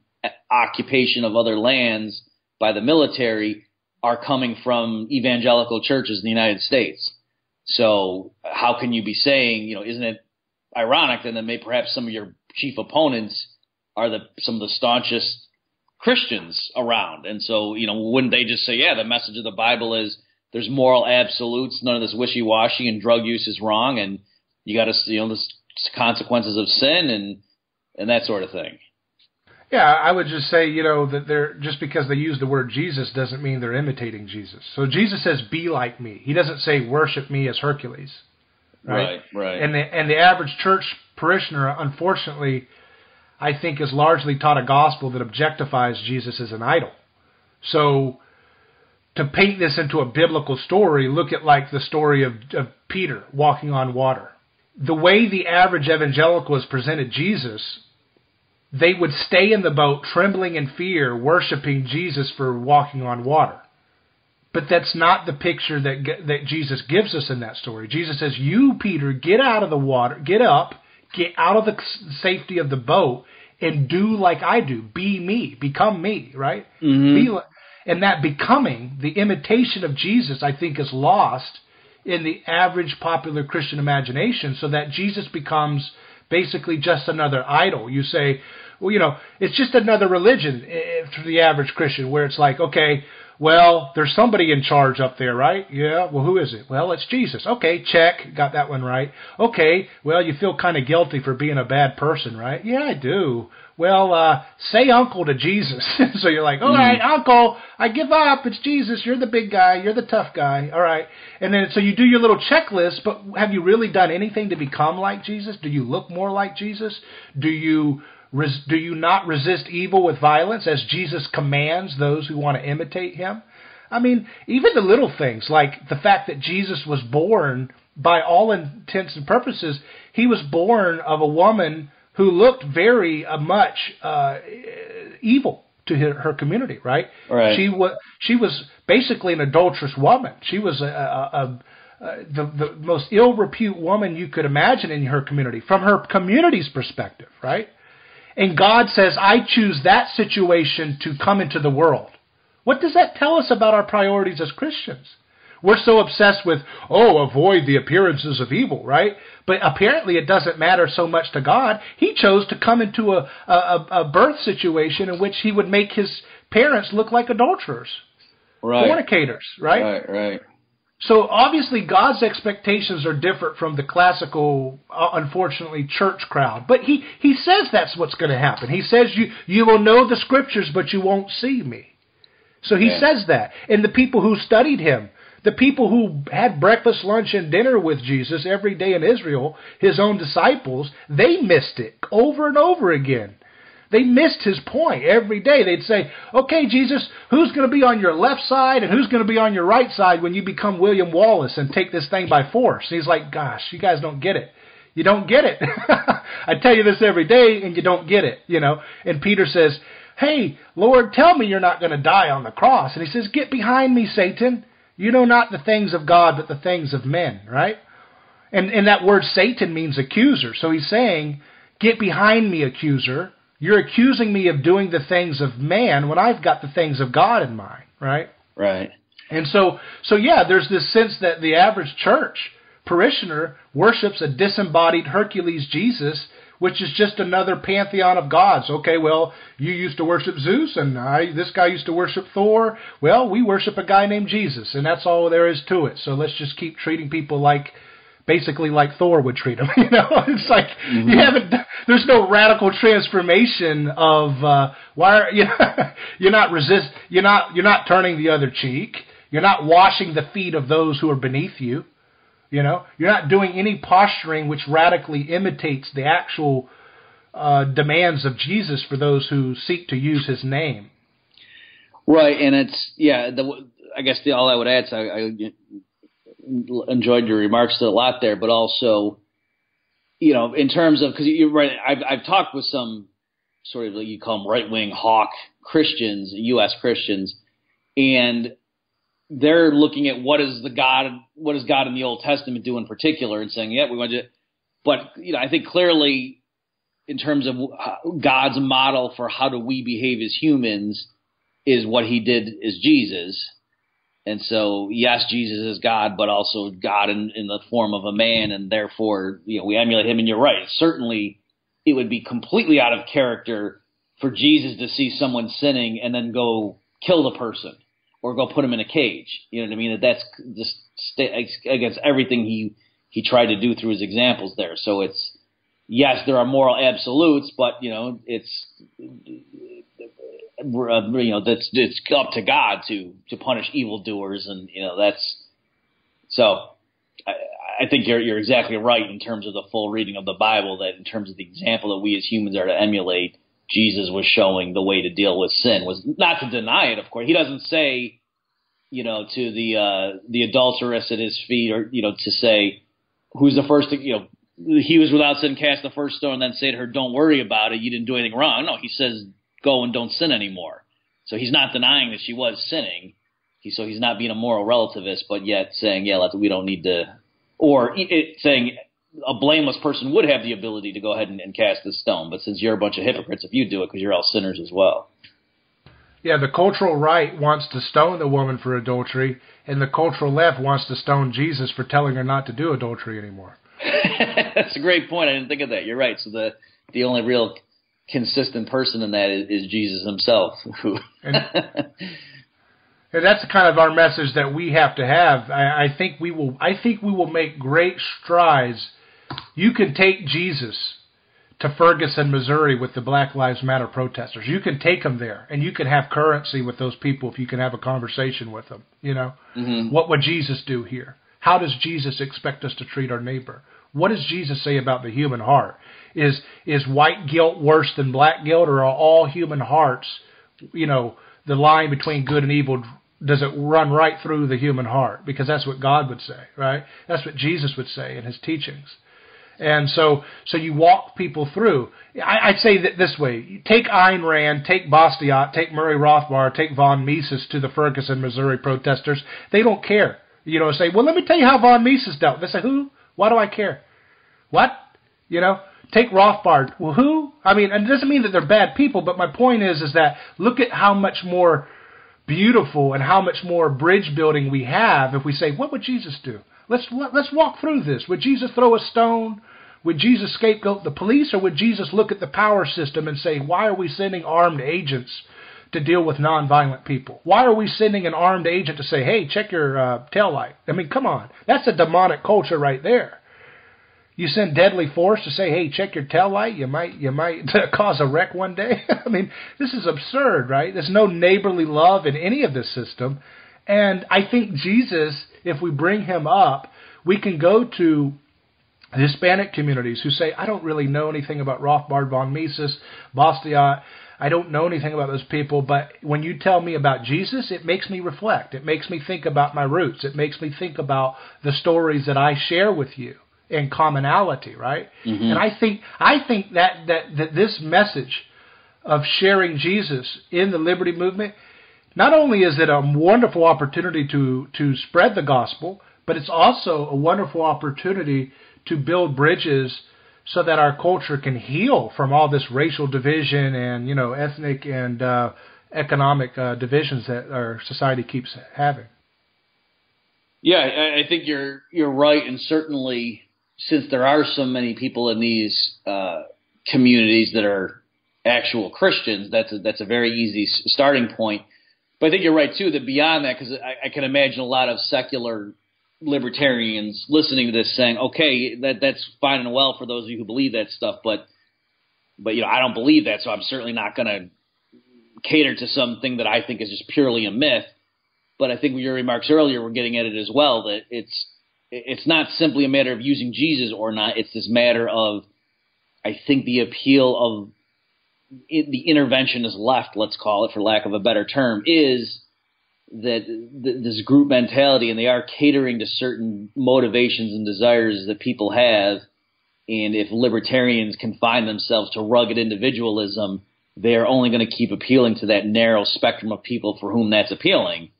occupation of other lands by the military are coming from evangelical churches in the United States. So how can you be saying, isn't it ironic then that perhaps some of your chief opponents are some of the staunchest Christians around? And so, wouldn't they just say, yeah, the message of the Bible is there's moral absolutes, none of this wishy-washy, and drug use is wrong, and you got to, the consequences of sin and that sort of thing. Yeah, I would just say, that they're just because they use the word Jesus doesn't mean they're imitating Jesus. So Jesus says, be like me. He doesn't say worship me as Hercules. Right. And the average church parishioner, unfortunately, I think is largely taught a gospel that objectifies Jesus as an idol. So to paint this into a biblical story, look at like the story of Peter walking on water. The way the average evangelical has presented Jesus, they would stay in the boat trembling in fear, worshiping Jesus for walking on water. But that's not the picture that Jesus gives us in that story. Jesus says, you, Peter, get out of the water, get up, get out of the safety of the boat, and do like I do. Be me, become me, right? Mm-hmm. And that becoming, the imitation of Jesus, I think is lost in the average popular Christian imagination, so that Jesus becomes basically just another idol. You say, well, it's just another religion for the average Christian, where it's like, okay, well, there's somebody in charge up there, right? Yeah, well, who is it? Well, it's Jesus. Okay, check, got that one right. Okay, well, you feel kind of guilty for being a bad person, right? Yeah, I do. Well, say uncle to Jesus. So you're like, all right, uncle, I give up. It's Jesus. You're the big guy. You're the tough guy. All right. And then so you do your little checklist, but have you really done anything to become like Jesus? Do you look more like Jesus? Do you not resist evil with violence as Jesus commands those who want to imitate him? I mean, even the little things like the fact that Jesus was born, by all intents and purposes, he was born of a woman who looked very much evil to her community, right? Right. She was basically an adulterous woman. She was the most ill repute woman you could imagine in her community, from her community's perspective, right? And God says, I choose that situation to come into the world. What does that tell us about our priorities as Christians? we're so obsessed with, avoid the appearances of evil, right? But apparently it doesn't matter so much to God. He chose to come into a birth situation in which he would make his parents look like adulterers, fornicators, right? Right. So obviously God's expectations are different from the classical, unfortunately, church crowd. But he says that's what's going to happen. He says you will know the scriptures, but you won't see me. So he says that. And the people who studied him, the people who had breakfast, lunch, and dinner with Jesus every day in Israel, his own disciples, they missed it over and over again. They missed his point every day. They'd say, okay, Jesus, who's going to be on your left side and who's going to be on your right side when you become William Wallace and take this thing by force? And he's like, gosh, you guys don't get it. You don't get it. I tell you this every day and you don't get it, And Peter says, hey, Lord, tell me you're not going to die on the cross. And he says, get behind me, Satan. You know not the things of God, but the things of men, right? And that word Satan means accuser. So he's saying, get behind me, accuser. You're accusing me of doing the things of man when I've got the things of God in mind, right? Right. And so there's this sense that the average church parishioner worships a disembodied Hercules Jesus, which is just another pantheon of gods. Okay, well, you used to worship Zeus, and this guy used to worship Thor. Well, we worship a guy named Jesus, and that's all there is to it. So let's just keep treating people basically like Thor would treat them. It's like there's no radical transformation of you're not turning the other cheek. You're not washing the feet of those who are beneath you. You're not doing any posturing which radically imitates the actual demands of Jesus for those who seek to use his name. Right, and I guess all I would add is I enjoyed your remarks a lot there, but also, in terms of, because you're right, I've talked with some sort of, you call them right-wing hawk Christians, U.S. Christians, and they're looking at what does God in the Old Testament do in particular, and saying, we want to, but I think clearly in terms of God's model for how do we behave as humans is what he did as Jesus. And so, yes, Jesus is God, but also God in the form of a man, and therefore, we emulate him. And you're right. Certainly, it would be completely out of character for Jesus to see someone sinning and then go kill the person or go put him in a cage. You know what I mean? That's just against everything he tried to do through his examples there. So it's, yes, there are moral absolutes, but it's it's up to God to punish evildoers, and that's so. I think you're exactly right in terms of the full reading of the Bible. That in terms of the example that we as humans are to emulate, Jesus was showing the way to deal with sin. Was not to deny it, of course. He doesn't say, to the adulteress at his feet, or to say who's the first to, he was without sin, cast the first stone, and then say to her, don't worry about it, you didn't do anything wrong. No, he says, go and don't sin anymore. So he's not denying that she was sinning. He's not being a moral relativist, but yet saying, we don't need to, or saying a blameless person would have the ability to go ahead and cast the stone. But since you're a bunch of hypocrites, if you do it, because you're all sinners as well. Yeah, the cultural right wants to stone the woman for adultery, and the cultural left wants to stone Jesus for telling her not to do adultery anymore. That's a great point. I didn't think of that. You're right. So the only real consistent person in that is Jesus himself. and that's kind of our message that we have to have. I think we will make great strides. You can take Jesus to Ferguson, Missouri with the Black Lives Matter protesters. You can take them there, and you can have currency with those people if you can have a conversation with them. What would Jesus do here? How does Jesus expect us to treat our neighbor? What does Jesus say about the human heart? Is white guilt worse than black guilt, or are all human hearts, the line between good and evil, does it run right through the human heart? Because that's what God would say, right? That's what Jesus would say in his teachings. And so you walk people through. I'd say that this way. Take Ayn Rand, take Bastiat, take Murray Rothbard, take von Mises to the Ferguson, Missouri protesters. They don't care. Say, well, let me tell you how von Mises dealt. They say, who? Why do I care? What? Take Rothbard. Well, who? I mean, and it doesn't mean that they're bad people, but my point is that look at how much more beautiful and how much more bridge building we have if we say, what would Jesus do? Let's walk through this. Would Jesus throw a stone? Would Jesus scapegoat the police? Or would Jesus look at the power system and say, why are we sending armed agents to deal with nonviolent people? Why are we sending an armed agent to say, hey, check your taillight? I mean, come on. That's a demonic culture right there. You send deadly force to say, hey, check your taillight. You might cause a wreck one day. I mean, this is absurd, right? There's no neighborly love in any of this system. And I think Jesus, if we bring him up, we can go to Hispanic communities who say, I don't really know anything about Rothbard von Mises, Bastiat. I don't know anything about those people, but when you tell me about Jesus, it makes me reflect. It makes me think about my roots. It makes me think about the stories that I share with you in commonality, right? Mm-hmm. And I think that this message of sharing Jesus in the liberty movement, not only is it a wonderful opportunity to spread the gospel, but it's also a wonderful opportunity to build bridges so that our culture can heal from all this racial division and, ethnic and economic divisions that our society keeps having. Yeah, I think you're right, and certainly since there are so many people in these communities that are actual Christians, that's a very easy starting point. But I think you're right too that beyond that, because I can imagine a lot of secular libertarians listening to this saying, okay, that's fine and well for those of you who believe that stuff, but I don't believe that, so I'm certainly not going to cater to something that I think is just purely a myth. But I think with your remarks earlier were getting at it as well, that it's not simply a matter of using Jesus or not. It's this matter of, I think, the appeal of the interventionist left, let's call it for lack of a better term, is that this group mentality, and they are catering to certain motivations and desires that people have. And if libertarians confine themselves to rugged individualism, they are only going to keep appealing to that narrow spectrum of people for whom that's appealing.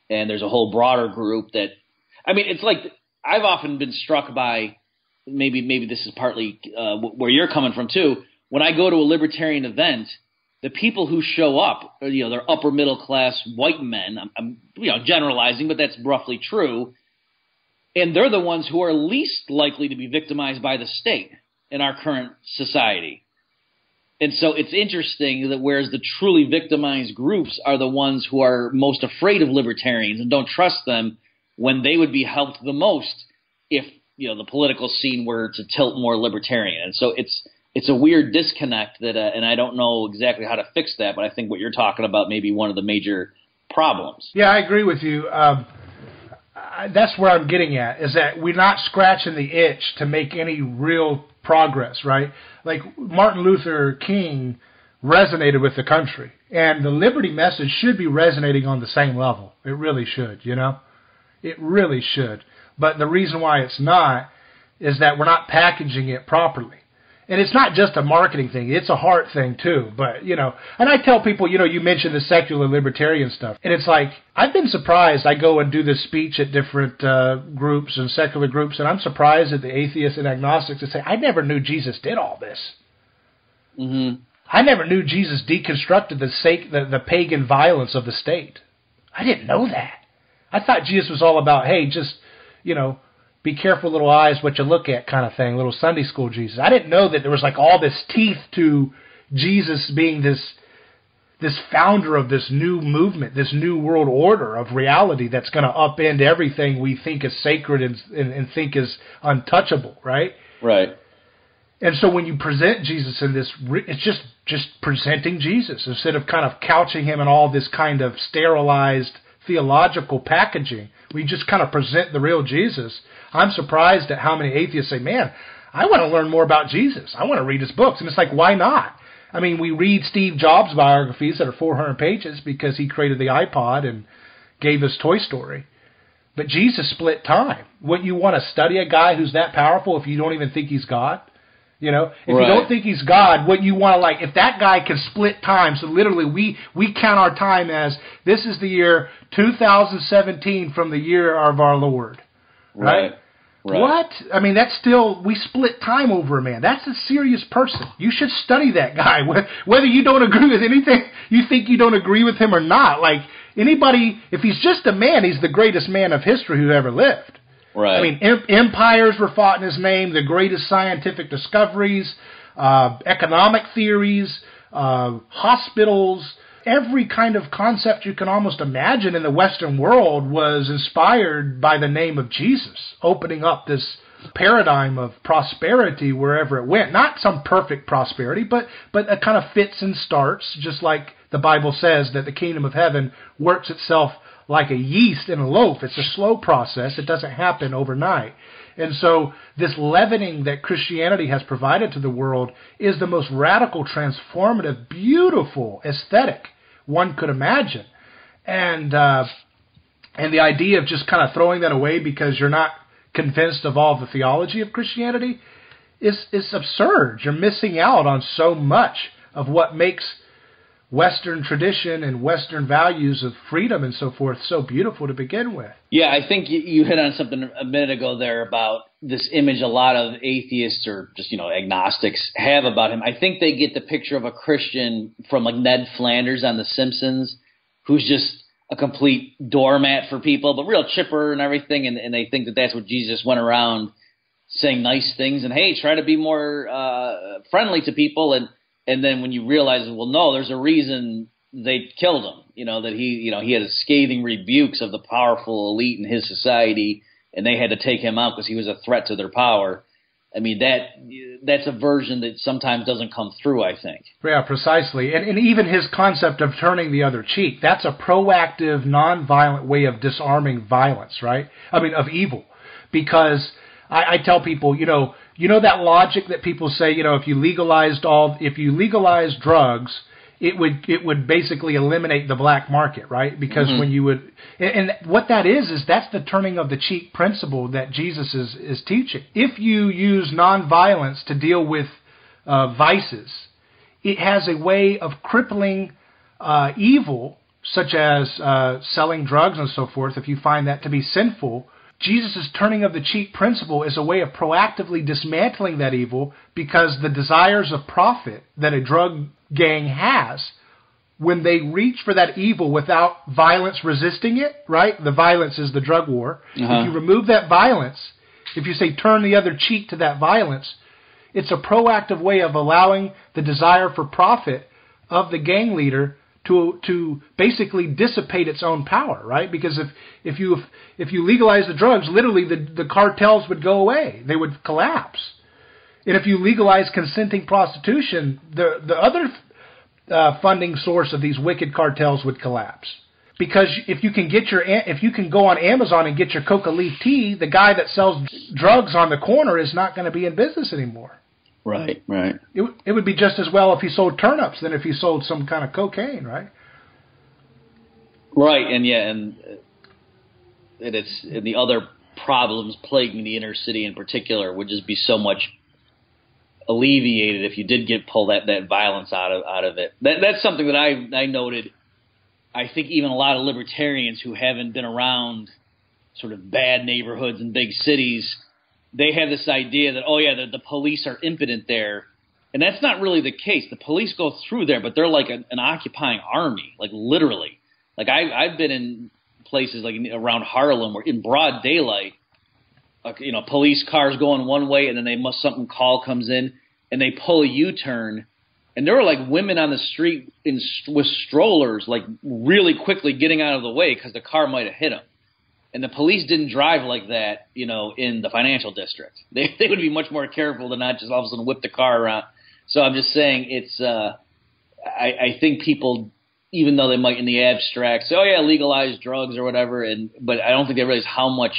And there's a whole broader group that, I mean, it's like I've often been struck by, maybe this is partly where you're coming from too. When I go to a libertarian event, the people who show up, they're upper middle class white men. I'm generalizing, but that's roughly true. And they're the ones who are least likely to be victimized by the state in our current society. And so it's interesting that whereas the truly victimized groups are the ones who are most afraid of libertarians and don't trust them, when they would be helped the most if the political scene were to tilt more libertarian. And so it's a weird disconnect that, and I don't know exactly how to fix that, but I think what you're talking about may be one of the major problems. Yeah, I agree with you. That's where I'm getting at, is that we're not scratching the itch to make any real progress, right? Like Martin Luther King resonated with the country, and the liberty message should be resonating on the same level. It really should, It really should. But the reason why it's not is that we're not packaging it properly. And it's not just a marketing thing. It's a heart thing, too. But, and I tell people, you mentioned the secular libertarian stuff. And it's like, I've been surprised. I go and do this speech at different groups and secular groups, and I'm surprised at the atheists and agnostics that say, I never knew Jesus did all this. Mm-hmm. I never knew Jesus deconstructed the pagan violence of the state. I didn't know that. I thought Jesus was all about, hey, just, be careful, little eyes, what you look at kind of thing, little Sunday school Jesus. I didn't know that there was like all this teeth to Jesus being this founder of this new movement, this new world order of reality that's going to upend everything we think is sacred and think is untouchable, right? Right. And so when you present Jesus in this, it's just presenting Jesus instead of kind of couching him in all this kind of sterilized theological packaging. We just kind of present the real Jesus. I'm surprised at how many atheists say, man, I want to learn more about Jesus. I want to read his books. And it's like, why not? I mean, we read Steve Jobs' biographies that are 400 pages because he created the iPod and gave us Toy Story. But Jesus split time. Wouldn't you want to study a guy who's that powerful if you don't even think he's God? If you don't think he's God, wouldn't you want to, if that guy can split time, so literally we count our time as, this is the year 2017 from the year of our Lord. Right? What? I mean, that's still, we split time over a man. That's a serious person. You should study that guy. Whether you don't agree with anything, you think you don't agree with him or not. Like, Anybody, if he's just a man, he's the greatest man of history who ever lived. Right. I mean, empires were fought in his name, the greatest scientific discoveries, economic theories, hospitals, every kind of concept you can almost imagine in the Western world was inspired by the name of Jesus, opening up this paradigm of prosperity wherever it went. Not some perfect prosperity, but it kind of fits and starts, just like the Bible says that the kingdom of heaven works itself like a yeast in a loaf. It's a slow process. It doesn't happen overnight. And so this leavening that Christianity has provided to the world is the most radical, transformative, beautiful aesthetic one could imagine. And the idea of just kind of throwing that away because you're not convinced of all the theology of Christianity is absurd. You're missing out on so much of what makes Western tradition and Western values of freedom and so forth so beautiful to begin with. Yeah, I think you hit on something a minute ago there about this image a lot of atheists or just, agnostics have about him. I think they get the picture of a Christian from like Ned Flanders on The Simpsons, who's just a complete doormat for people, but real chipper and everything, and they think that that's what Jesus went around saying nice things and, hey, try to be more friendly to people, and then when you realize, well, no, there's a reason they killed him, that he had scathing rebukes of the powerful elite in his society, and they had to take him out because he was a threat to their power. I mean, that's a version that sometimes doesn't come through, I think. Yeah, precisely. And even his concept of turning the other cheek, that's a proactive, nonviolent way of disarming violence, right? I mean, of evil. Because I tell people, you know that logic that people say, if you legalized drugs, it would basically eliminate the black market, right? Because when you would, and what that is that's the turning of the cheek principle that Jesus is teaching. If you use nonviolence to deal with vices, it has a way of crippling evil, such as selling drugs and so forth. If you find that to be sinful, Jesus' turning of the cheek principle is a way of proactively dismantling that evil, because the desires of profit that a drug gang has, when they reach for that evil without violence resisting it, right? The violence is the drug war. If you remove that violence, if you say turn the other cheek to that violence, it's a proactive way of allowing the desire for profit of the gang leader to basically dissipate its own power, right? Because if you legalize the drugs, literally the cartels would go away. They would collapse. And if you legalize consenting prostitution, the other funding source of these wicked cartels would collapse. Because if you can go on Amazon and get your coca leaf tea, the guy that sells drugs on the corner is not going to be in business anymore. Right. It would be just as well if he sold turnips than if he sold some kind of cocaine, right? Right, and the other problems plaguing the inner city in particular would just be so much alleviated if you did pull that violence out of it. That's something that I noted. I think even a lot of libertarians who haven't been around sort of bad neighborhoods in big cities, they have this idea that, the police are impotent there. And that's not really the case. The police go through there, but they're like an occupying army, like literally. Like I've been in places like around Harlem where in broad daylight, police cars going one way and then something call comes in and they pull a U-turn. And there were like women on the street with strollers, like really quickly getting out of the way because the car might have hit them. And the police didn't drive like that, in the financial district. They would be much more careful to not just all of a sudden whip the car around. So I'm just saying it's I think people, even though they might in the abstract say, legalize drugs or whatever, but I don't think they realize how much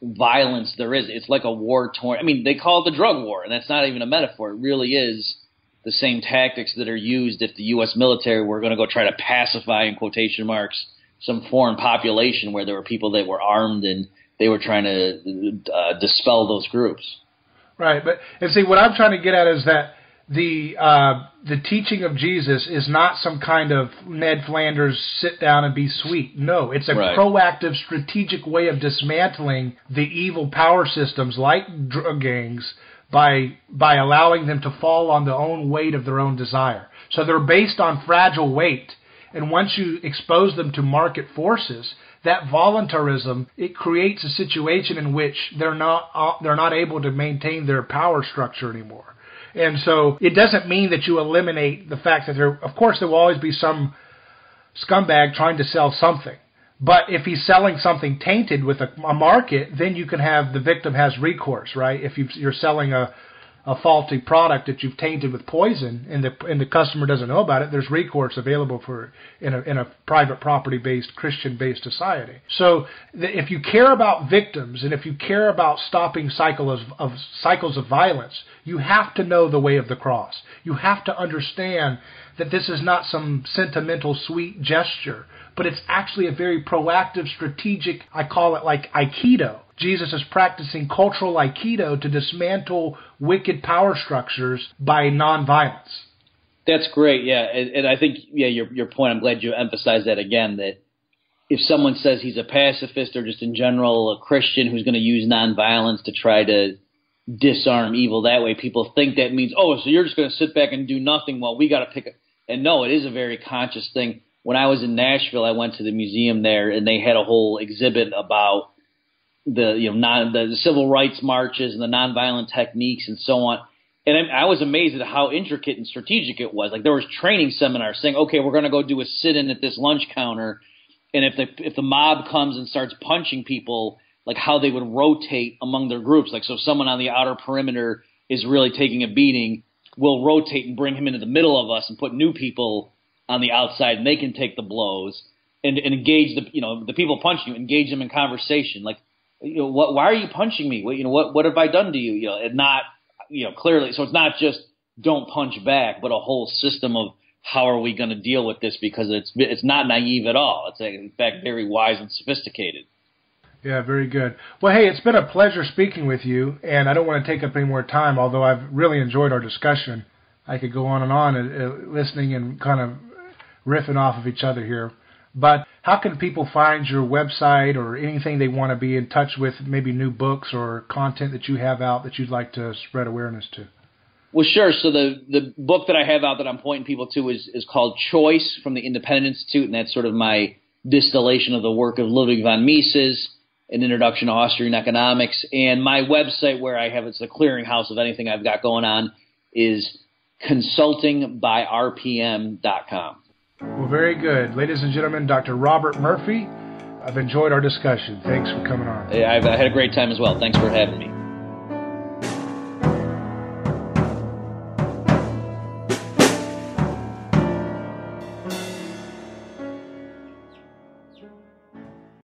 violence there is. It's like a war-torn – I mean, they call it the drug war, and that's not even a metaphor. It really is the same tactics that are used if the U.S. military were going to go try to pacify, in quotation marks, some foreign population where there were people that were armed and they were trying to dispel those groups. Right, and see, what I'm trying to get at is that the teaching of Jesus is not some kind of Ned Flanders sit down and be sweet. No, it's a proactive, strategic way of dismantling the evil power systems like drug gangs by allowing them to fall on the own weight of their own desire. So they're based on fragile weight. And once you expose them to market forces, that voluntarism, it creates a situation in which they're not able to maintain their power structure anymore. And so it doesn't mean that you eliminate the fact that of course, there will always be some scumbag trying to sell something. But if he's selling something tainted with a market, then you can have the victim has recourse, right? If you're selling a faulty product that you've tainted with poison and the customer doesn't know about it, there's recourse available in a private property-based, Christian-based society. So if you care about victims and if you care about stopping cycles of violence, you have to know the way of the cross. You have to understand that this is not some sentimental, sweet gesture, but it's actually a very proactive, strategic, I call it like Aikido. Jesus is practicing cultural Aikido to dismantle wicked power structures by nonviolence. That's great, yeah. And I think, yeah, your point, I'm glad you emphasized that again, that if someone says he's a pacifist or just in general a Christian who's going to use nonviolence to try to disarm evil that way, people think that means, oh, so you're just going to sit back and do nothing while we got to pick up. And no, it is a very conscious thing. When I was in Nashville, I went to the museum there, and they had a whole exhibit about the civil rights marches and the nonviolent techniques and so on. And I was amazed at how intricate and strategic it was. Like there was training seminars saying, okay, we're going to go do a sit-in at this lunch counter, and if the mob comes and starts punching people, like how they would rotate among their groups. Like so, if someone on the outer perimeter is really taking a beating, we'll rotate and bring him into the middle of us and put new people on the outside, and they can take the blows and engage the people punching you, engage them in conversation. Like, why are you punching me? What have I done to you? And not, clearly. So it's not just don't punch back, but a whole system of how are we going to deal with this, because it's not naive at all. It's in fact very wise and sophisticated. Yeah, very good. Well, hey, it's been a pleasure speaking with you, and I don't want to take up any more time, although I've really enjoyed our discussion. I could go on and listening and kind of riffing off of each other here. But how can people find your website or anything they want to be in touch with, maybe new books or content that you have out that you'd like to spread awareness to? Well, sure. So the book that I have out that I'm pointing people to is called Choice from the Independent Institute, and that's sort of my distillation of the work of Ludwig von Mises, an introduction to Austrian economics. And my website where I have it's the clearinghouse of anything I've got going on is consultingbyrpm.com. Well, very good. Ladies and gentlemen, Dr. Robert Murphy, I've enjoyed our discussion. Thanks for coming on. I've had a great time as well. Thanks for having me.